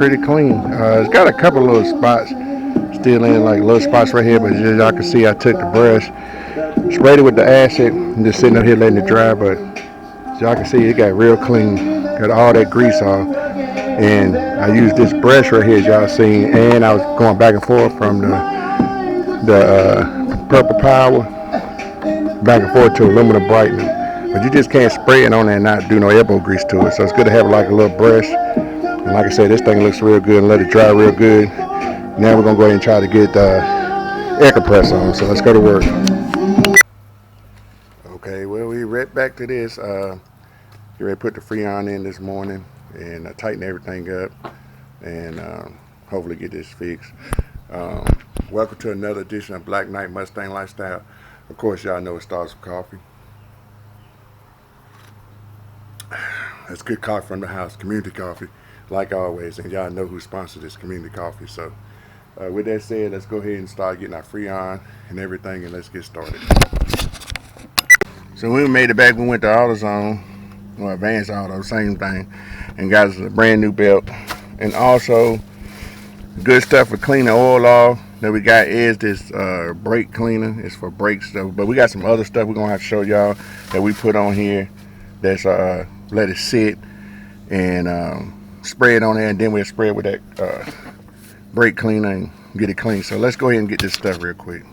pretty clean. It's got a couple little spots still in, like little spots right here, but as y'all can see, I took the brush, sprayed it with the acid, and just sitting up here letting it dry. But as y'all can see, it got real clean, got all that grease off. And I used this brush right here, as y'all seen, and I was going back and forth from the purple power back and forth to aluminum brightening. But you just can't spray it on there and not do no elbow grease to it. So it's good to have like a little brush. And like I said, this thing looks real good and let it dry real good. Now we're gonna go ahead and try to get the air compressor on. So let's go to work. Okay, well, we right back to this. You ready to put the Freon in this morning and tighten everything up and hopefully get this fixed. Welcome to another edition of Black Knight Mustang Lifestyle. Of course, y'all know it starts with coffee. That's good coffee from the house, community coffee, like always. And y'all know who sponsored this, community coffee. So with that said, let's go ahead and start getting our Freon and everything, and let's get started. So when we made it back, we went to AutoZone, or Advanced Auto, same thing, and got us a brand new belt. And also, good stuff for cleaning oil off that we got is this brake cleaner. It's for brake stuff, but we got some other stuff we're gonna have to show y'all that we put on here. That's let it sit and spray it on there, and then we'll spray it with that brake cleaner and get it clean. So let's go ahead and get this stuff real quick.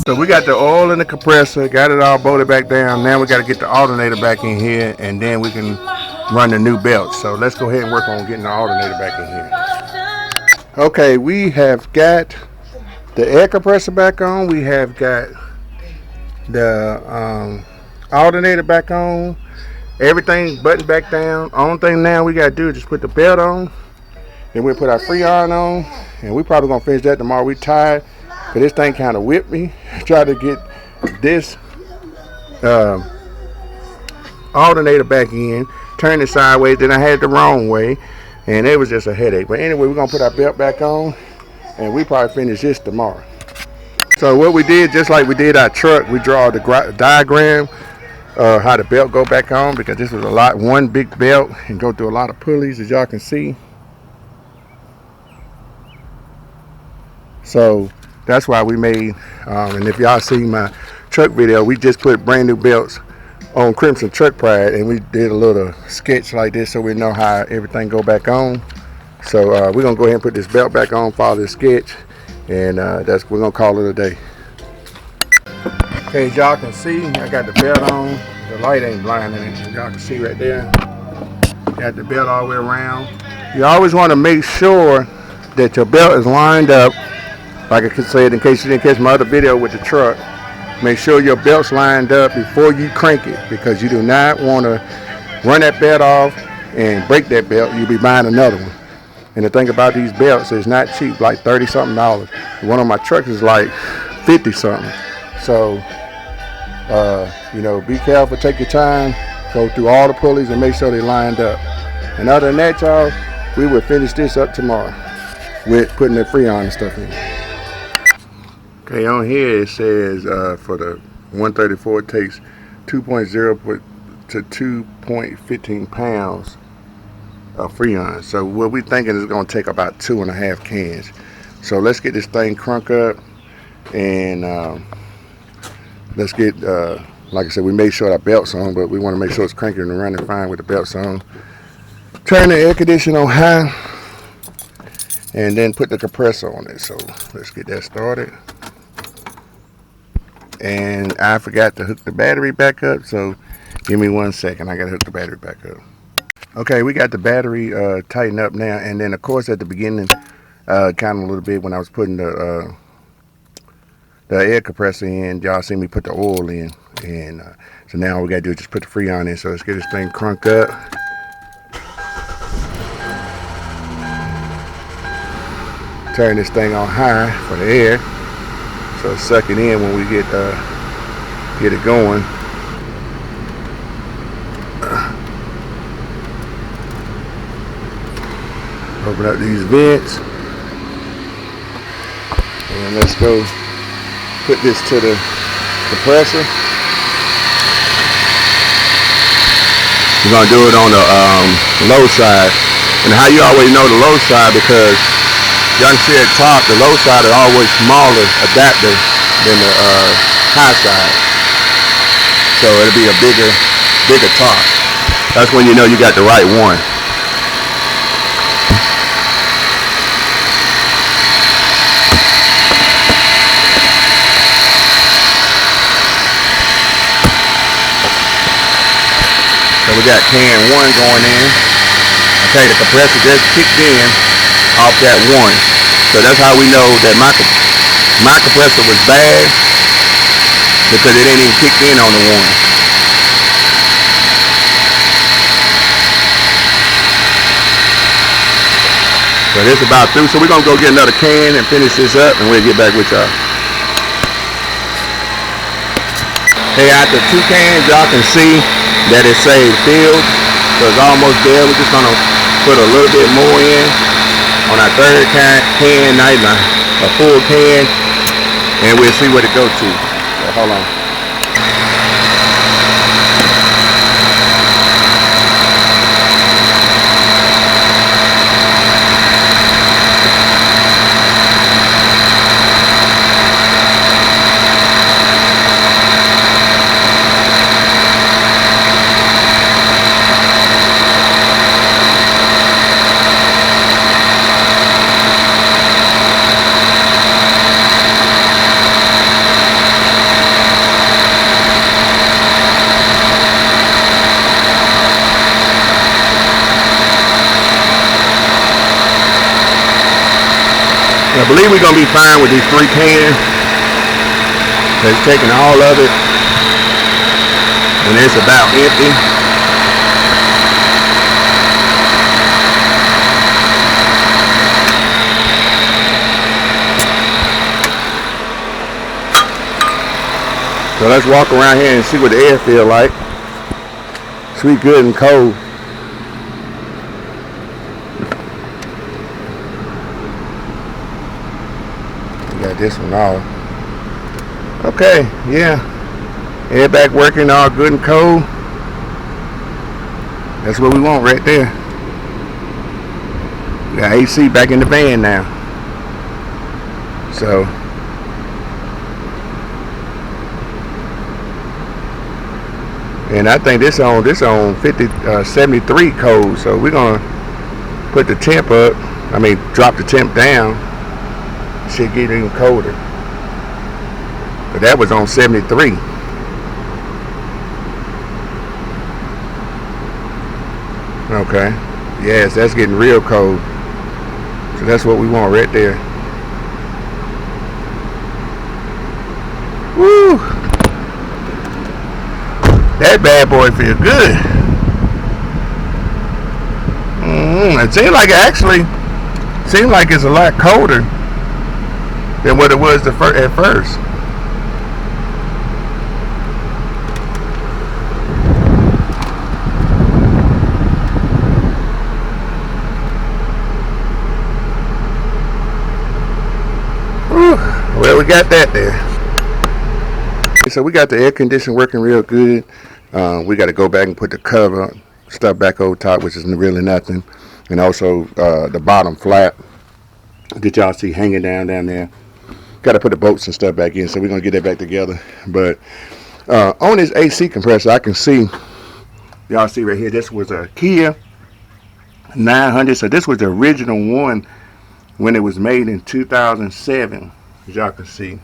So we got the oil in the compressor, got it all bolted back down. Now we got to get the alternator back in here, and then we can run the new belt. So let's go ahead and work on getting the alternator back in here. Okay, we have got the air compressor back on. We have got the alternator back on. Everything buttoned back down. Only thing now we got to do is just put the belt on. Then we'll put our Freon on, and we probably going to finish that tomorrow. We tired. But this thing kind of whipped me. Tried to get this alternator back in, turned it sideways, then I had it the wrong way, and it was just a headache. But anyway, we're gonna put our belt back on, and we probably finish this tomorrow. So what we did, just like we did our truck, we draw the diagram how the belt go back on, because this was one big belt and go through a lot of pulleys, as y'all can see. So that's why we made, and if y'all see my truck video, we just put brand new belts on Crimson Truck Pride, and we did a little sketch like this so we know how everything go back on. So we're gonna go ahead and put this belt back on, follow this sketch, and we're gonna call it a day. Okay, as y'all can see, I got the belt on. The light ain't blinding it. Y'all can see right there. Got the belt all the way around. You always want to make sure that your belt is lined up. Like I said, in case you didn't catch my other video with the truck, make sure your belt's lined up before you crank it, because you do not want to run that belt off and break that belt. You'll be buying another one. And the thing about these belts is not cheap, like $30-something. One of my trucks is like 50-something. So, you know, be careful, take your time, go through all the pulleys and make sure they're lined up. And other than that, y'all, we will finish this up tomorrow with putting the Freon and stuff in. Okay, on here it says for the 134 it takes 2.0 to 2.15 pounds of Freon. So what we thinking is going to take about 2.5 cans. So let's get this thing crunk up, and let's get like I said, we made sure our belt's on, but we want to make sure it's cranking and running fine with the belts on. Turn the air conditioner on high, and then put the compressor on it. So let's get that started. And I forgot to hook the battery back up, so give me 1 second. I gotta hook the battery back up. Okay, we got the battery tightened up now, and then of course at the beginning, kind of a little bit when I was putting the air compressor in, y'all see me put the oil in, and so now all we gotta do is just put the Freon in. So let's get this thing crunked up. Turn this thing on high for the air, so suck it in when we get it going. Open up these vents, and let's go put this to the compressor. We're gonna do it on the low side, and how you always know the low side, because y'all can see at top, the low side is always smaller adapter than the high side. So it'll be a bigger top. That's when you know you got the right one. So we got can 1 going in. Okay, the compressor just kicked in off that 1. So that's how we know that my compressor was bad, because it ain't even kicked in on the 1. So this is about through. So we're gonna go get another can and finish this up, and we'll get back with y'all. Hey, after 2 cans, y'all can see that it saved filled. So it's almost there. We're just gonna put a little bit more in on our 3rd can, not even a full can, and we'll see what it goes to. So hold on. I believe we're gonna be fine with these 3 cans. It's taking all of it, and it's about empty. So let's walk around here and see what the air feel like. Sweet, good, and cold. Got this one off. Okay, yeah. Air back working, all good and cold. That's what we want right there. We got AC back in the van now. So and I think this on 73 cold. So we're gonna put the temp up. I mean, drop the temp down. Should get even colder. But that was on 73. Okay. Yes, that's getting real cold. So that's what we want right there. Woo! That bad boy feel good. It seems like it's a lot colder than what it was at first. Whew. Well, we got that there. So we got the air conditioner working real good. We got to go back and put the cover stuff back over top, which is really nothing. And also the bottom flap that y'all see hanging down there. Got to put the bolts and stuff back in, so we're going to get that back together. But on this AC compressor, I can see, y'all see right here, this was a Kia 900. So this was the original one when it was made in 2007, as y'all can see.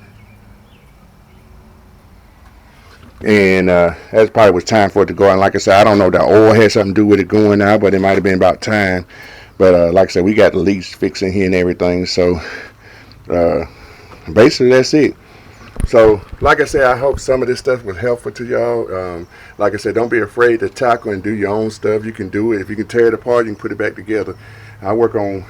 And that probably was time for it to go. And like I said, I don't know if the oil had something to do with it going now, but it might have been about time. But like I said, we got the leaks fixed in here and everything. So basically that's it. So like I said, I hope some of this stuff was helpful to y'all. Like I said, don't be afraid to tackle and do your own stuff. You can do it. If you can tear it apart, you can put it back together. I work on,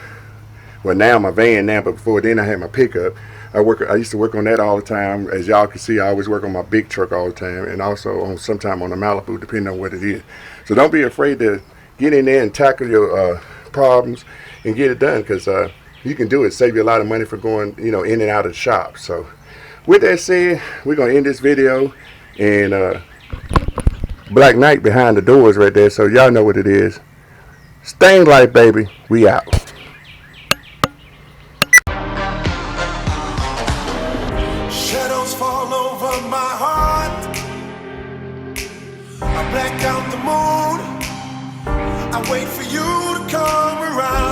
well, now my van now, but before then I had my pickup. I used to work on that all the time. As y'all can see, I always work on my big truck all the time, and also on sometime on the Malibu, depending on what it is. So don't be afraid to get in there and tackle your problems and get it done, because you can do it. Save you a lot of money for going, in and out of the shop. So with that said, we're gonna end this video, and Black Knight behind the doors right there, so y'all know what it is. Stain Life, baby. We out. Shadows fall over my heart. I black out the moon. I wait for you to come around.